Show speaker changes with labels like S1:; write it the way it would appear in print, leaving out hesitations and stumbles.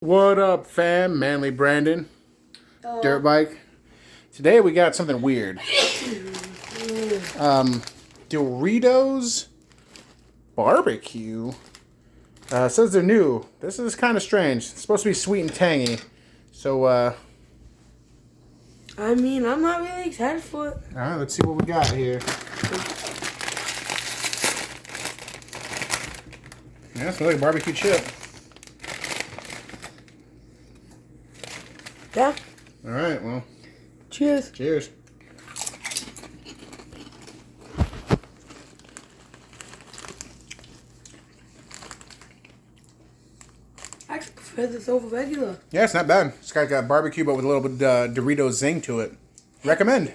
S1: What up, fam? Manly Brandon, dirt bike. Today we got something weird. Doritos barbecue. Says they're new. This is kind of strange. It's supposed to be sweet and tangy. So,
S2: I mean, I'm not really excited for it.
S1: all right, let's see what we got here. Yeah, it's like a barbecue chip.
S2: Yeah.
S1: All right, well,
S2: Cheers.
S1: cheers.
S2: I actually prefer this over regular.
S1: Yeah, it's not bad. It's got barbecue, but with a little bit Doritos zing to it. Recommend.